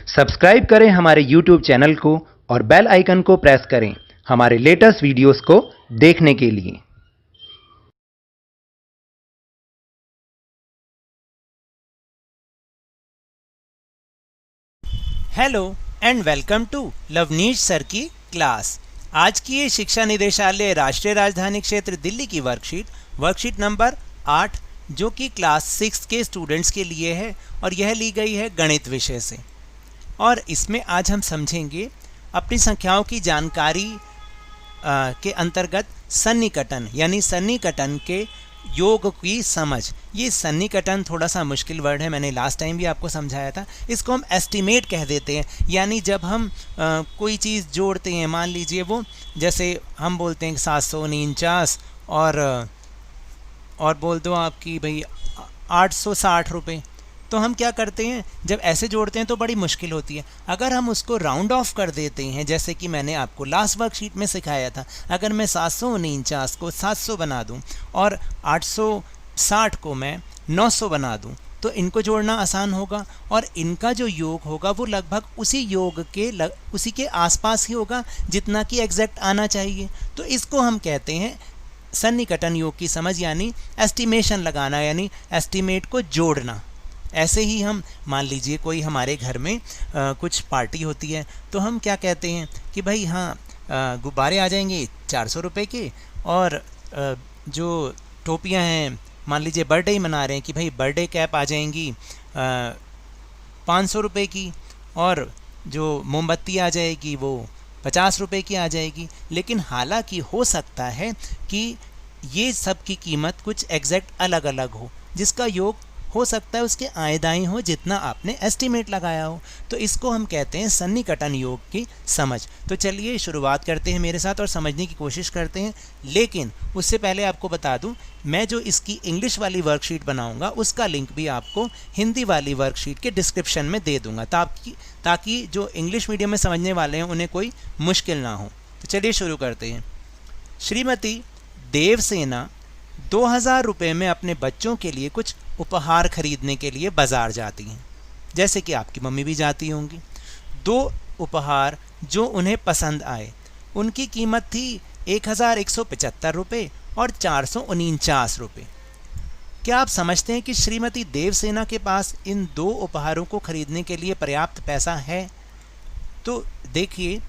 Subscribe करें हमारे YouTube channel को और बेल आइकन को प्रेस करें हमारे लेटेस्ट वीडियोस को देखने के लिए। Hello and welcome to Lovneesh sir की क्लास। आज की ये शिक्षा निदेशालय राष्ट्रीय राजधानी क्षेत्र दिल्ली की वर्कशीट नंबर 8 जो कि क्लास 6 के स्टूडेंट्स के लिए है और यह ली गई है गणित विषय से। और इसमें आज हम समझेंगे अपनी संख्याओं की जानकारी के अंतर्गत सन्निकटन यानी सन्निकटन के योग की समझ। ये सन्निकटन थोड़ा सा मुश्किल वर्ड है, मैंने लास्ट टाइम भी आपको समझाया था। इसको हम एस्टिमेट कह देते हैं, यानी जब हम कोई चीज़ जोड़ते हैं, मान लीजिए वो जैसे हम बोलते हैं 749 और बोल दो आपकी भाई 860 रुपये, तो हम क्या करते हैं जब ऐसे जोड़ते हैं तो बड़ी मुश्किल होती है। अगर हम उसको राउंड ऑफ कर देते हैं, जैसे कि मैंने आपको लास्ट वर्कशीट में सिखाया था, अगर मैं 749 को 700 बना दूं और 860 को मैं 900 बना दूं तो इनको जोड़ना आसान होगा और इनका जो योग होगा वो लगभग उसी योग के उसी के आसपास ही होगा जितना कि एग्जैक्ट आना चाहिए। तो इसको हम कहते हैं सन्निकटन योग की समझ, यानी एस्टिमेशन लगाना, यानी एस्टिमेट को जोड़ना। ऐसे ही हम मान लीजिए कोई हमारे घर में कुछ पार्टी होती है तो हम क्या कहते हैं कि भाई हाँ गुब्बारे आ जाएंगे 400 रुपये के, और जो टोपियां हैं, मान लीजिए बर्थडे ही मना रहे हैं कि भाई बर्थडे कैप आ जाएंगी 500 रुपये की, और जो मोमबत्ती आ जाएगी वो 50 रुपये की आ जाएगी। लेकिन हालांकि हो सकता है कि ये सब की कीमत कुछ एग्जैक्ट अलग अलग हो, जिसका योग हो सकता है उसके आए दाएं हो जितना आपने एस्टिमेट लगाया हो। तो इसको हम कहते हैं सन्निकटन योग की समझ। तो चलिए शुरुआत करते हैं मेरे साथ और समझने की कोशिश करते हैं। लेकिन उससे पहले आपको बता दूं, मैं जो इसकी इंग्लिश वाली वर्कशीट बनाऊंगा उसका लिंक भी आपको हिंदी वाली वर्कशीट के डिस्क्रिप्शन में दे दूंगा, ताकि जो इंग्लिश मीडियम में समझने वाले हैं उन्हें कोई मुश्किल ना हो। तो चलिए शुरू करते हैं। श्रीमती देवसेना 2000 रुपये में अपने बच्चों के लिए कुछ उपहार खरीदने के लिए बाज़ार जाती हैं, जैसे कि आपकी मम्मी भी जाती होंगी। 2 उपहार जो उन्हें पसंद आए, उनकी कीमत थी 1175 रुपये और 449 रुपये। क्या आप समझते हैं कि श्रीमती देवसेना के पास इन 2 उपहारों को खरीदने के लिए पर्याप्त पैसा है? तो देखिए,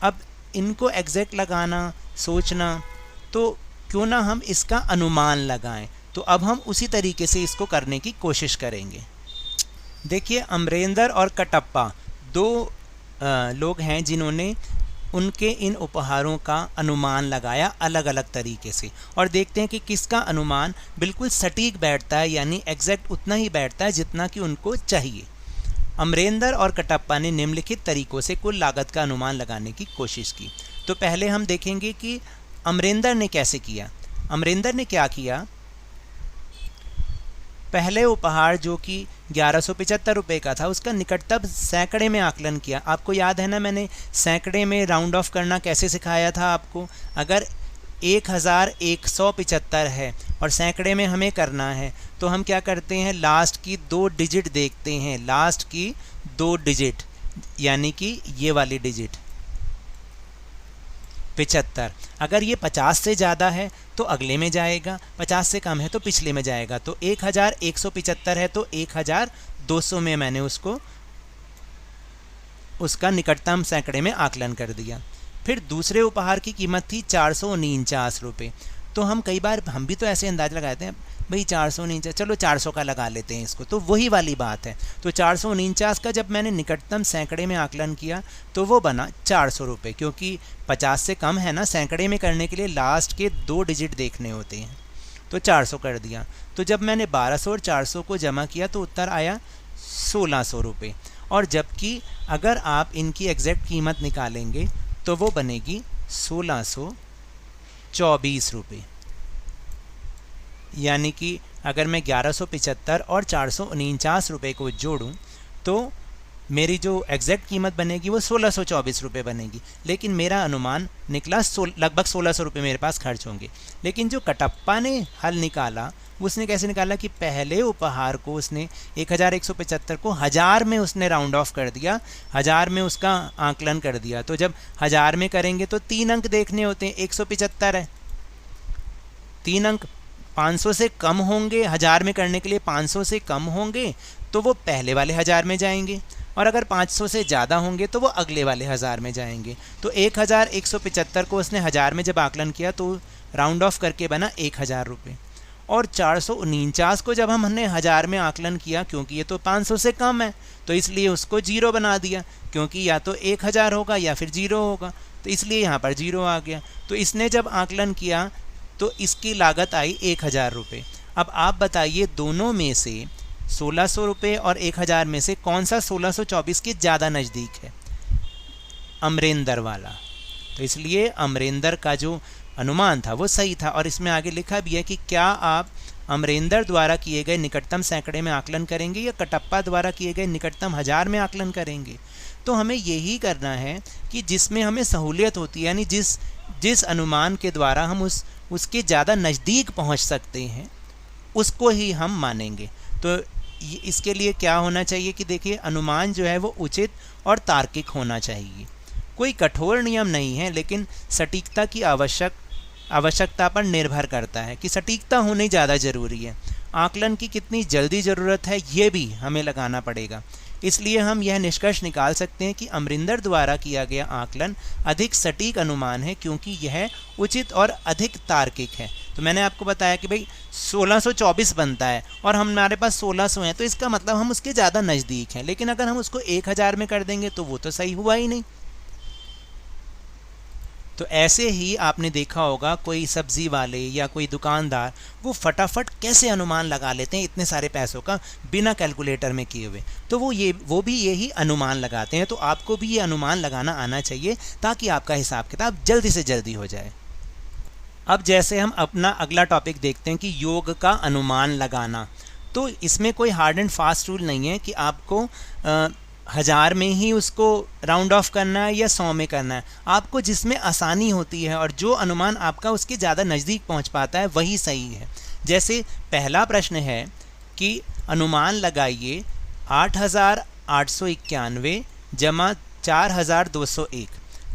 अब इनको एग्जैक्ट लगाना, सोचना, तो क्यों ना हम इसका अनुमान लगाएं। तो अब हम उसी तरीके से इसको करने की कोशिश करेंगे। देखिए, अमरेंद्र और कटप्पा 2 लोग हैं जिन्होंने उनके इन उपहारों का अनुमान लगाया अलग अलग तरीके से, और देखते हैं कि किसका अनुमान बिल्कुल सटीक बैठता है, यानी एग्जैक्ट उतना ही बैठता है जितना कि उनको चाहिए। अमरेंद्र और कटप्पा ने निम्नलिखित तरीकों से कुल लागत का अनुमान लगाने की कोशिश की। तो पहले हम देखेंगे कि अमरेंद्र ने कैसे किया। अमरेंद्र ने क्या किया, पहले उपहार जो कि 1175 रुपये का था उसका निकटतम सैकड़े में आकलन किया। आपको याद है ना, मैंने सैकड़े में राउंड ऑफ करना कैसे सिखाया था आपको। अगर 1175 है और सैकड़े में हमें करना है तो हम क्या करते हैं, लास्ट की 2 डिजिट देखते हैं, लास्ट की 2 डिजिट, यानी कि ये वाली डिजिट 75। अगर ये 50 से ज़्यादा है तो अगले में जाएगा, 50 से कम है तो पिछले में जाएगा। तो 1175 है तो 1200 में मैंने उसका निकटतम सैकड़े में आकलन कर दिया। फिर दूसरे उपहार की कीमत थी 449 रुपये। तो हम कई बार हम भी तो ऐसे अंदाज लगाते हैं, भाई 449, चलो 400 का लगा लेते हैं इसको, तो वही वाली बात है। तो 449 का जब मैंने निकटतम सैकड़े में आकलन किया तो वो बना 400 रुपये, क्योंकि 50 से कम है ना, सैकड़े में करने के लिए लास्ट के 2 डिजिट देखने होते हैं। तो 400 कर दिया। तो जब मैंने 1200 और 400 को जमा किया तो उत्तर आया 1600 रुपये। और जबकि अगर आप इनकी एग्जैक्ट कीमत निकालेंगे तो वो बनेगी 1624 रुपये। यानी कि अगर मैं 1175 और 449 रुपये को जोड़ूं तो मेरी जो एग्जैक्ट कीमत बनेगी वो 1624 रुपये बनेगी। लेकिन मेरा अनुमान निकला लगभग 1600 रुपये मेरे पास खर्च होंगे। लेकिन जो कटप्पा ने हल निकाला उसने कैसे निकाला कि पहले उपहार को उसने 1175 को 1000 में उसने राउंड ऑफ कर दिया, 1000 में उसका आकलन कर दिया। तो जब 1000 में करेंगे तो 3 अंक देखने होते हैं, 175 है, 3 अंक 500 से कम होंगे, 1000 में करने के लिए 500 से कम होंगे तो वो पहले वाले 1000 में जाएंगे, और अगर 500 से ज़्यादा होंगे तो वो अगले वाले 1000 में जाएंगे। तो 1175 को उसने 1000 में जब आकलन किया तो राउंड ऑफ करके बना 1000 रुपये। और 449 को जब हमने 1000 में आकलन किया, क्योंकि ये तो 500 से कम है तो इसलिए उसको 0 बना दिया, क्योंकि या तो 1000 होगा या फिर 0 होगा, तो इसलिए यहाँ पर 0 आ गया। तो इसने जब आकलन किया तो इसकी लागत आई 1000 रुपये। अब आप बताइए दोनों में से 1600 रुपये और 1000 में से कौन सा 1624 के ज़्यादा नज़दीक है? अमरेंदर वाला। तो इसलिए अमरेंदर का जो अनुमान था वो सही था। और इसमें आगे लिखा भी है कि क्या आप अमरेंदर द्वारा किए गए निकटतम सैकड़े में आकलन करेंगे या कटप्पा द्वारा किए गए निकटतम 1000 में आकलन करेंगे। तो हमें यही करना है कि जिसमें हमें सहूलियत होती है, यानी जिस अनुमान के द्वारा हम उसके ज़्यादा नज़दीक पहुंच सकते हैं उसको ही हम मानेंगे। तो इसके लिए क्या होना चाहिए कि देखिए अनुमान जो है वो उचित और तार्किक होना चाहिए। कोई कठोर नियम नहीं है, लेकिन सटीकता की आवश्यकता पर निर्भर करता है कि सटीकता होनी ज़्यादा ज़रूरी है। आकलन की कितनी जल्दी ज़रूरत है ये भी हमें लगाना पड़ेगा। इसलिए हम यह निष्कर्ष निकाल सकते हैं कि अमरिंदर द्वारा किया गया आकलन अधिक सटीक अनुमान है, क्योंकि यह उचित और अधिक तार्किक है। तो मैंने आपको बताया कि भाई 1624 बनता है और हमारे पास 1600 है, तो इसका मतलब हम उसके ज़्यादा नज़दीक हैं। लेकिन अगर हम उसको 1000 में कर देंगे तो वो तो सही हुआ ही नहीं। तो ऐसे ही आपने देखा होगा कोई सब्ज़ी वाले या कोई दुकानदार वो फटाफट कैसे अनुमान लगा लेते हैं इतने सारे पैसों का बिना कैलकुलेटर में किए हुए। तो वो भी यही अनुमान लगाते हैं। तो आपको भी ये अनुमान लगाना आना चाहिए ताकि आपका हिसाब किताब जल्दी से जल्दी हो जाए। अब जैसे हम अपना अगला टॉपिक देखते हैं कि योग का अनुमान लगाना। तो इसमें कोई हार्ड एंड फास्ट रूल नहीं है कि आपको 1000 में ही उसको राउंड ऑफ करना है या 100 में करना है। आपको जिसमें आसानी होती है और जो अनुमान आपका उसके ज़्यादा नज़दीक पहुंच पाता है वही सही है। जैसे पहला प्रश्न है कि अनुमान लगाइए 8891 जमा 4201।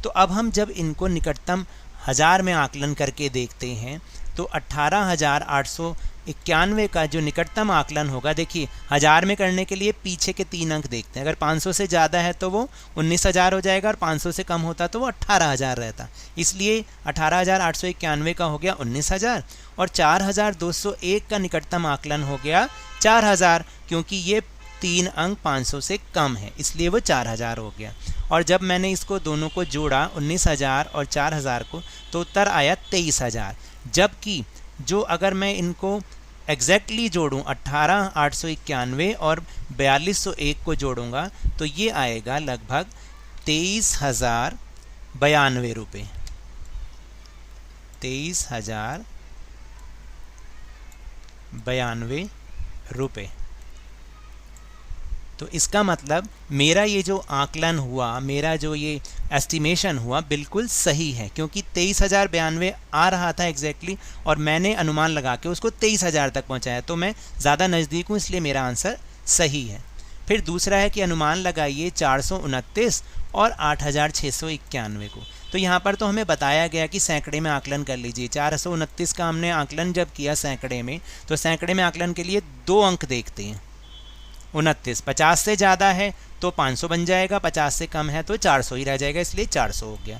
तो अब हम जब इनको निकटतम 1000 में आकलन करके देखते हैं तो 18891 का जो निकटतम आकलन होगा, देखिए 1000 में करने के लिए पीछे के 3 अंक देखते हैं। अगर 500 से ज़्यादा है तो वो 19000 हो जाएगा और 500 से कम होता तो वो 18000 रहता। इसलिए 18891 का हो गया 19000 और 4201 का निकटतम आकलन हो गया 4000, क्योंकि ये 3 अंक 500 से कम है इसलिए वो 4000 हो गया। और जब मैंने इसको दोनों को जोड़ा 19000 और 4000 को तो उत्तर आया 23000। जबकि जो अगर मैं इनको एग्जैक्टली जोड़ूं 18891 और 4201 को जोड़ूंगा तो ये आएगा लगभग 23092 रुपये। 23092 रुपये। तो इसका मतलब मेरा ये जो आकलन हुआ, मेरा जो ये एस्टिमेशन हुआ बिल्कुल सही है, क्योंकि 23092 आ रहा था एग्जैक्टली और मैंने अनुमान लगा के उसको 23000 तक पहुंचाया। तो मैं ज़्यादा नज़दीक हूँ इसलिए मेरा आंसर सही है। फिर दूसरा है कि अनुमान लगाइए 429 और 8691 को। तो यहाँ पर तो हमें बताया गया कि सैकड़े में आकलन कर लीजिए। 429 का हमने आकलन जब किया सैकड़े में, तो सैकड़े में आकलन के लिए 2 अंक देखते हैं। 29 50 से ज़्यादा है तो 500 बन जाएगा, 50 से कम है तो 400 ही रह जाएगा, इसलिए 400 हो गया।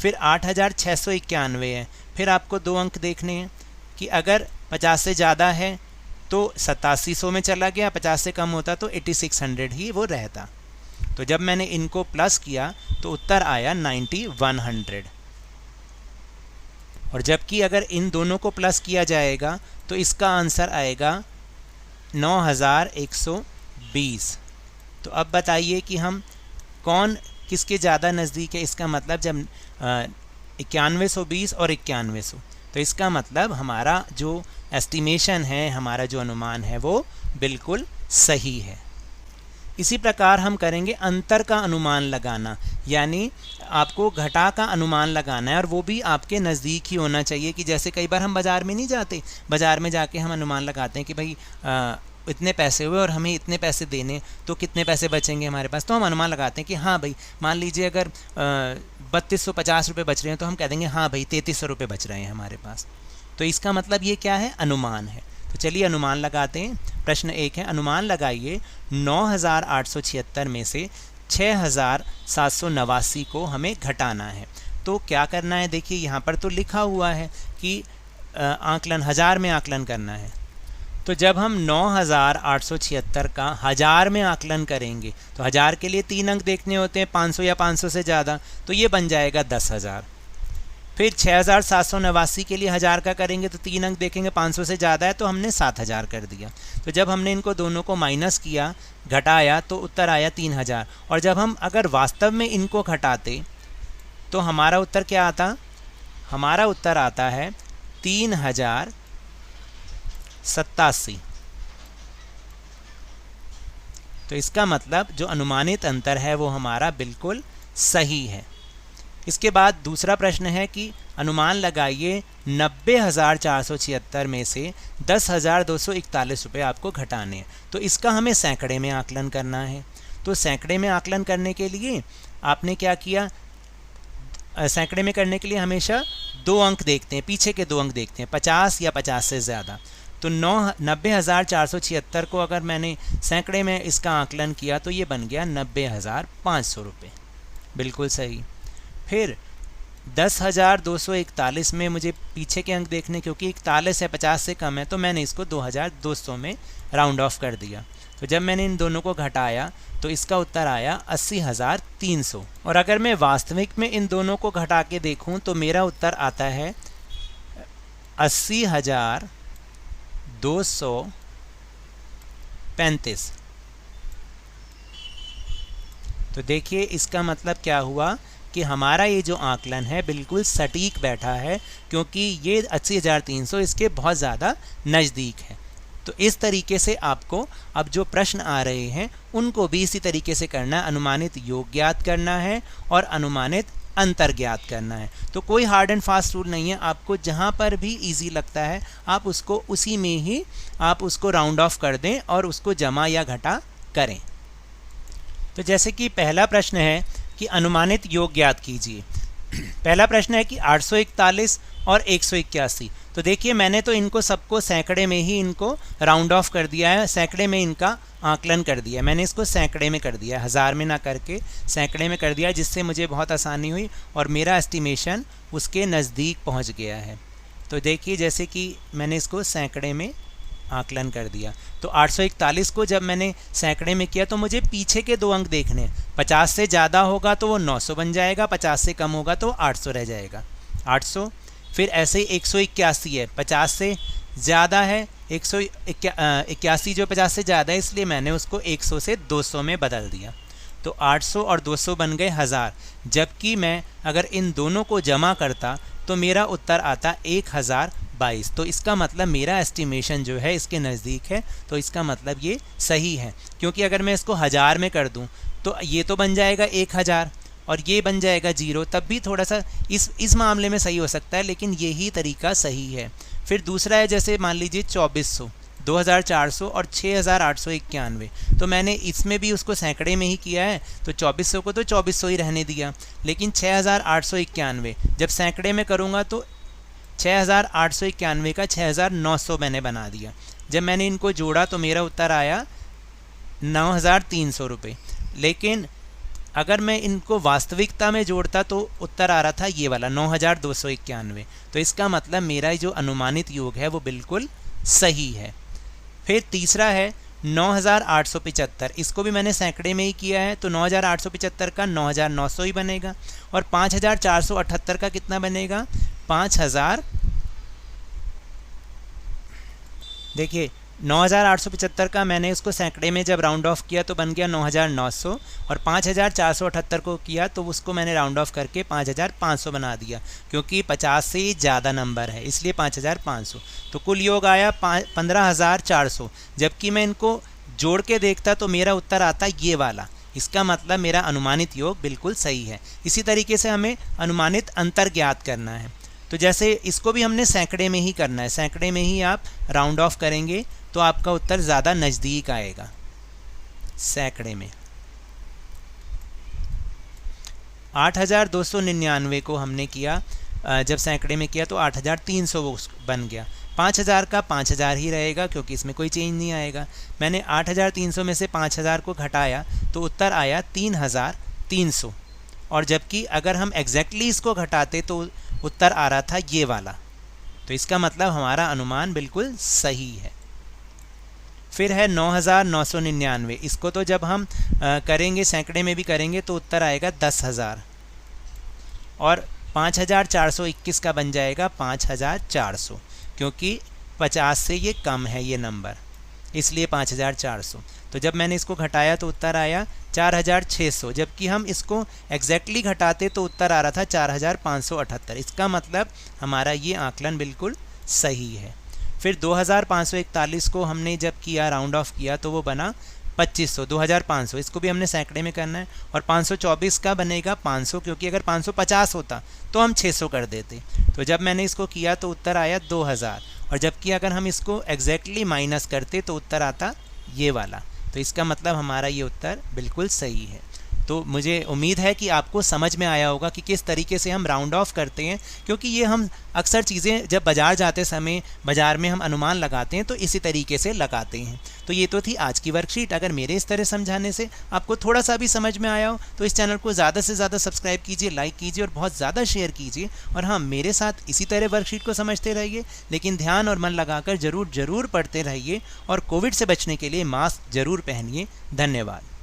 फिर 8691 है, फिर आपको 2 अंक देखने हैं कि अगर 50 से ज़्यादा है तो 8700 में चला गया, 50 से कम होता तो 8600 ही वो रहता। तो जब मैंने इनको प्लस किया तो उत्तर आया 9100। और जबकि अगर इन दोनों को प्लस किया जाएगा तो इसका आंसर आएगा 9120। तो अब बताइए कि हम कौन किसके ज़्यादा नज़दीक है। इसका मतलब जब 9120 और 9100, तो इसका मतलब हमारा जो एस्टिमेशन है, हमारा जो अनुमान है वो बिल्कुल सही है। इसी प्रकार हम करेंगे अंतर का अनुमान लगाना, यानी आपको घटा का अनुमान लगाना है और वो भी आपके नज़दीक ही होना चाहिए। कि जैसे कई बार हम बाज़ार में नहीं जाते, बाज़ार में जाके हम अनुमान लगाते हैं कि भाई इतने पैसे हुए और हमें इतने पैसे देने, तो कितने पैसे बचेंगे हमारे पास। तो हम अनुमान लगाते हैं कि हाँ भाई, मान लीजिए अगर 3250 रुपये बच रहे हैं तो हम कह देंगे हाँ भाई 3300 रुपये बच रहे हैं हमारे पास। तो इसका मतलब ये क्या है, अनुमान है। तो चलिए अनुमान लगाते हैं। प्रश्न 1 है, अनुमान लगाइए 9876 में से 6789 को हमें घटाना है। तो क्या करना है, देखिए यहाँ पर तो लिखा हुआ है कि आकलन 1000 में आकलन करना है। तो जब हम 9876 का 1000 में आकलन करेंगे तो 1000 के लिए 3 अंक देखने होते हैं, 500 या 500 से ज़्यादा, तो ये बन जाएगा 10,000। फिर 6789 के लिए 1000 का करेंगे तो 3 अंक देखेंगे, 500 से ज़्यादा है तो हमने 7000 कर दिया। तो जब हमने इनको दोनों को माइनस किया, घटाया, तो उत्तर आया 3000। और जब हम अगर वास्तव में इनको घटाते तो हमारा उत्तर क्या आता, हमारा उत्तर आता है 3087। तो इसका मतलब जो अनुमानित अंतर है वो हमारा बिल्कुल सही है। इसके बाद दूसरा प्रश्न है कि अनुमान लगाइए 90,476 में से 10,241 रुपये आपको घटाने हैं। तो इसका हमें सैकड़े में आकलन करना है। तो सैकड़े में आकलन करने के लिए आपने क्या किया, सैकड़े में करने के लिए हमेशा 2 अंक देखते हैं, पीछे के 2 अंक देखते हैं, 50 या 50 से ज़्यादा। तो 90,476 को अगर मैंने सैकड़े में इसका आकलन किया तो ये बन गया 90,500 रुपये, बिल्कुल सही। फिर 10,241 में मुझे पीछे के अंक देखने, क्योंकि 41 है, 50 से कम है, तो मैंने इसको 2,200 में राउंड ऑफ कर दिया। तो जब मैंने इन दोनों को घटाया तो इसका उत्तर आया 80,300। और अगर मैं वास्तविक में इन दोनों को घटा के देखूं तो मेरा उत्तर आता है 80,235। तो देखिए इसका मतलब क्या हुआ कि हमारा ये जो आकलन है बिल्कुल सटीक बैठा है, क्योंकि ये 80,300 इसके बहुत ज़्यादा नज़दीक है। तो इस तरीके से आपको अब जो प्रश्न आ रहे हैं उनको भी इसी तरीके से करना है। अनुमानित योग ज्ञात करना है और अनुमानित अंतर ज्ञात करना है। तो कोई हार्ड एंड फास्ट रूल नहीं है, आपको जहाँ पर भी इजी लगता है आप उसको उसी में ही आप उसको राउंड ऑफ कर दें और उसको जमा या घटा करें। तो जैसे कि पहला प्रश्न है कि अनुमानित योग ज्ञात कीजिए। पहला प्रश्न है कि 841 और 181। तो देखिए मैंने तो इनको सबको सैकड़े में ही इनको राउंड ऑफ कर दिया है, सैकड़े में इनका आकलन कर दिया है। मैंने इसको सैकड़े में कर दिया, 1000 में ना करके सैकड़े में कर दिया, जिससे मुझे बहुत आसानी हुई और मेरा एस्टिमेशन उसके नज़दीक पहुंच गया है। तो देखिए जैसे कि मैंने इसको सैकड़े में आकलन कर दिया, तो 841 को जब मैंने सैकड़े में किया तो मुझे पीछे के 2 अंक देखने, 50 से ज़्यादा होगा तो वो 900 बन जाएगा, 50 से कम होगा तो 800 रह जाएगा, 800। फिर ऐसे ही 181 है, 50 से ज़्यादा है, 181 जो 50 से ज़्यादा है, इसलिए मैंने उसको 100 से 200 में बदल दिया। तो 800 और 200 बन गए 1000। जबकि मैं अगर इन दोनों को जमा करता तो मेरा उत्तर आता 1022। तो इसका मतलब मेरा एस्टिमेशन जो है इसके नज़दीक है, तो इसका मतलब ये सही है। क्योंकि अगर मैं इसको 1000 में कर दूं तो ये तो बन जाएगा 1000 और ये बन जाएगा 0, तब भी थोड़ा सा इस मामले में सही हो सकता है, लेकिन यही तरीका सही है। फिर दूसरा है, जैसे मान लीजिए 2400, 2400 और 6891। तो मैंने इसमें भी उसको सैकड़े में ही किया है, तो 2400 को तो 2400 ही रहने दिया, लेकिन 6891 जब सैकड़े में करूँगा तो 6891 का 6900 मैंने बना दिया। जब मैंने इनको जोड़ा तो मेरा उत्तर आया 9300 रुपये। लेकिन अगर मैं इनको वास्तविकता में जोड़ता तो उत्तर आ रहा था ये वाला 9291। तो इसका मतलब मेरा जो अनुमानित योग है वो बिल्कुल सही है। फिर तीसरा है 9875, इसको भी मैंने सैकड़े में ही किया है, तो 9875 का 9900 ही बनेगा। और 5478 का कितना बनेगा, 5000। देखिए 9875 का मैंने उसको सैकड़े में जब राउंड ऑफ किया तो बन गया 9900, और 5478 को किया तो उसको मैंने राउंड ऑफ करके 5500 बना दिया, क्योंकि 50 से ज़्यादा नंबर है इसलिए 5500। तो कुल योग आया 15400। जबकि मैं इनको जोड़ के देखता तो मेरा उत्तर आता ये वाला इसका मतलब मेरा अनुमानित योग बिल्कुल सही है। इसी तरीके से हमें अनुमानित अंतर ज्ञात करना है। तो जैसे इसको भी हमने सैकड़े में ही करना है, सैकड़े में ही आप राउंड ऑफ करेंगे तो आपका उत्तर ज़्यादा नज़दीक आएगा। सैकड़े में 8,299 को हमने किया, जब सैकड़े में किया तो 8,300 वो बन गया। 5,000 का 5,000 ही रहेगा क्योंकि इसमें कोई चेंज नहीं आएगा। मैंने 8,300 में से 5,000 को घटाया तो उत्तर आया 3,300। और जबकि अगर हम एग्जैक्टली इसको घटाते तो उत्तर आ रहा था ये वाला। तो इसका मतलब हमारा अनुमान बिल्कुल सही है। फिर है 9,999। इसको तो जब हम करेंगे सैकड़े में भी करेंगे तो उत्तर आएगा 10,000। और 5,421 का बन जाएगा 5,400, क्योंकि 50 से ये कम है ये नंबर, इसलिए 5,400। तो जब मैंने इसको घटाया तो उत्तर आया 4,600, जबकि हम इसको एग्जैक्टली घटाते तो उत्तर आ रहा था 4,578। इसका मतलब हमारा ये आकलन बिल्कुल सही है। फिर 2,541 को हमने जब किया राउंड ऑफ किया तो वो बना 2500, 2,500। इसको भी हमने सैकड़े में करना है। और 524 का बनेगा 500, क्योंकि अगर 550 होता तो हम 600 कर देते। तो जब मैंने इसको किया तो उत्तर आया 2,000। और जबकि अगर हम इसको एग्जैक्टली माइनस करते तो उत्तर आता ये वाला। तो इसका मतलब हमारा ये उत्तर बिल्कुल सही है। तो मुझे उम्मीद है कि आपको समझ में आया होगा कि किस तरीके से हम राउंड ऑफ करते हैं, क्योंकि ये हम अक्सर चीज़ें जब बाज़ार जाते समय बाज़ार में हम अनुमान लगाते हैं तो इसी तरीके से लगाते हैं। तो ये तो थी आज की वर्कशीट। अगर मेरे इस तरह समझाने से आपको थोड़ा सा भी समझ में आया हो तो इस चैनल को ज़्यादा से ज़्यादा सब्सक्राइब कीजिए, लाइक कीजिए और बहुत ज़्यादा शेयर कीजिए। और हाँ, मेरे साथ इसी तरह वर्कशीट को समझते रहिए, लेकिन ध्यान और मन लगाकर ज़रूर पढ़ते रहिए। और कोविड से बचने के लिए मास्क ज़रूर पहनिए। धन्यवाद।